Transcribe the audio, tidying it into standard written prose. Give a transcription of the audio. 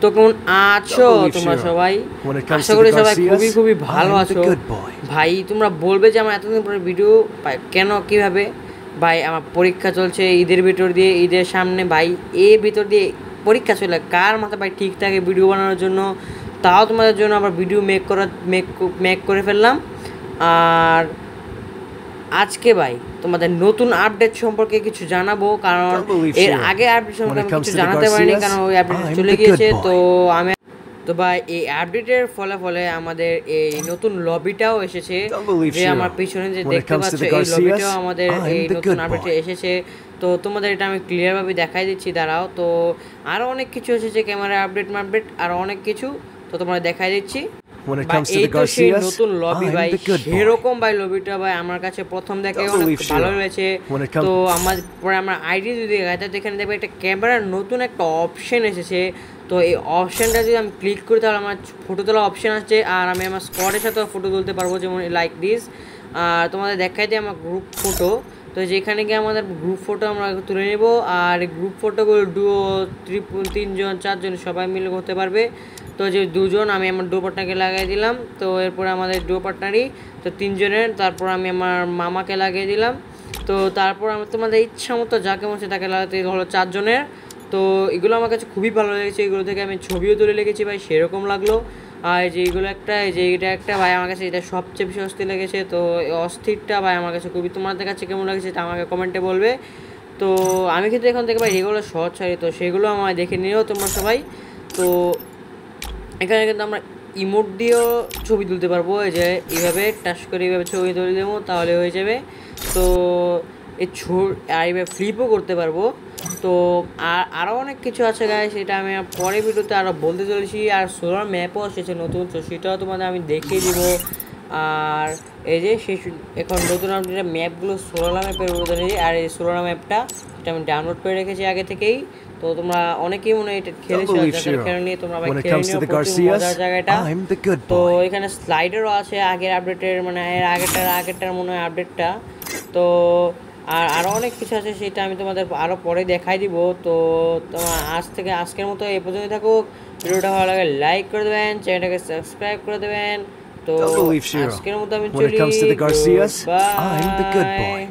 তো কেমন আছো তোমরা সবাই? আশা করি সবাই খুবই খুবই ভালো আছো। ভাই তোমরা বলবে যে আমার এতদিন পরে ভিডিও কেন কীভাবে? ভাই আমার পরীক্ষা চলছে ঈদের ভিতর দিয়ে, ঈদের সামনে ভাই ভিতর দিয়ে পরীক্ষা চলে, কার মাথা ভাই ঠিক থাকে ভিডিও বানানোর জন্য? তাও তোমাদের জন্য আবার ভিডিও মেক করে ফেললাম। আর আজকে ভাই তোমাদের নতুন আপডেট সম্পর্কে কিছু জানাবো, কারণ এর আগে আপডেট সম্পর্কে আমি কিছু জানাতে পারিনি, কারণ ওই আপডেট চলে গিয়েছে। তো ভাই এই আপডেটের ফলে আমাদের এই নতুন লবিটাও এসেছে, যে আমার পিছনে যে দেখতে পাচ্ছ এই লবিটাও আমাদের এই নতুন আপডেটে এসেছে। তো তোমাদের এটা আমি ক্লিয়ারভাবে দেখাই দিচ্ছি, দাঁড়াও। তো আরও অনেক কিছু এসেছে, ক্যামেরা আপডেট আরও অনেক কিছু, তো তোমরা দেখাই দিচ্ছি। নতুন লবি ভাই, সেরকম ভাই লবিটা ভাই আমার কাছে প্রথম দেখে অনেক ভালো লেগেছে। তো আমার আইডি যদি দেখায়, তো এখানে দেখবে একটা ক্যামেরার নতুন একটা অপশন এসেছে। তো এই অপশনটা যদি আমি ক্লিক করি, তাহলে আমার ফটো তোলা অপশন আসছে, আর আমি আমার স্কোয়াডের সাথেও ফটো তুলতে পারবো, যেমন লাইক দিস। আর তোমাদের দেখাই দিই আমার গ্রুপ ফটো। তো যেখানে গিয়ে আমাদের গ্রুপ ফটো আমরা তুলে নেব, আর গ্রুপ ফটোগুলো ডুও, তিনজন চারজন সবাই মিলে করতে পারবে। তো যে দুজন, আমি আমার ডুও পার্টনারকে লাগিয়ে দিলাম। তো এরপরে আমাদের ডুও পার্টনারই তো তিনজনের, তারপর আমি আমার মামাকে লাগিয়ে দিলাম। তো তারপর আমি তোমাদের ইচ্ছা মতো যাকে মনে তাকে লাগাতে হলো চারজনের। তো এগুলো আমার কাছে খুবই ভালো লেগেছে, এগুলো থেকে আমি ছবিও তুলে লেগেছি ভাই, সেরকম লাগলো। আর যে এইগুলো একটা, এটা একটা ভাই আমার কাছে এটা সবচেয়ে বেশি অস্থির লেগেছে। তো অস্থিরটা ভাই আমার কাছে খুবই, তোমাদের কাছে কেমন লাগছে তা আমাকে কমেন্টে বলবে। তো আমি কিন্তু এখন থেকে ভাই এগুলো শর্ট ছাড়ি, তো সেগুলো আমায় দেখে নিও তোমরা সবাই। তো এখানে কিন্তু আমরা ইমোট দিয়েও ছবি তুলতে পারবো, এই যে এইভাবে টাচ করে এইভাবে ছবি তুলে দেবো, তাহলে হয়ে যাবে। তো আর এইভাবে ফ্লিপও করতে পারবো। তো আরও অনেক কিছু আছে গাইস, সেটা আমি পরে ভিডিওতে আরও বলতে চলেছি। আর সোলার ম্যাপও এসেছে নতুন, তো সেটাও তোমাদের আমি দেখিয়ে দিব। আর এই যে এখন নতুন আপডেট ম্যাপগুলো সোলার ম্যাপের অনুদানে, আর এই সোলার ম্যাপটা এটা আমি ডাউনলোড করে রেখেছি আগে থেকেই। তো তোমরা অনেকেই মনে হয় এটা খেলেছো, খেলে নিয়ে তোমরা ভাই খেলে নিও, প্রচুর মজার জায়গাটা। তো এখানে স্লাইডারও আছে আগের আপডেটের, মানে এর আগেরটার মনে হয় আপডেটটা। তো আর আরও অনেক কিছু আছে, সেটা আমি তোমাদের আরও পরে দেখাই দিব। তো তোমার আজকের মতো এই পর্যন্তই থাকুক। ভিডিওটা ভালো লাগে লাইক করে দেবেন, চ্যানেলটাকে সাবস্ক্রাইব করে দেবেন। তো আজকের মতো আমি চলি, বাই।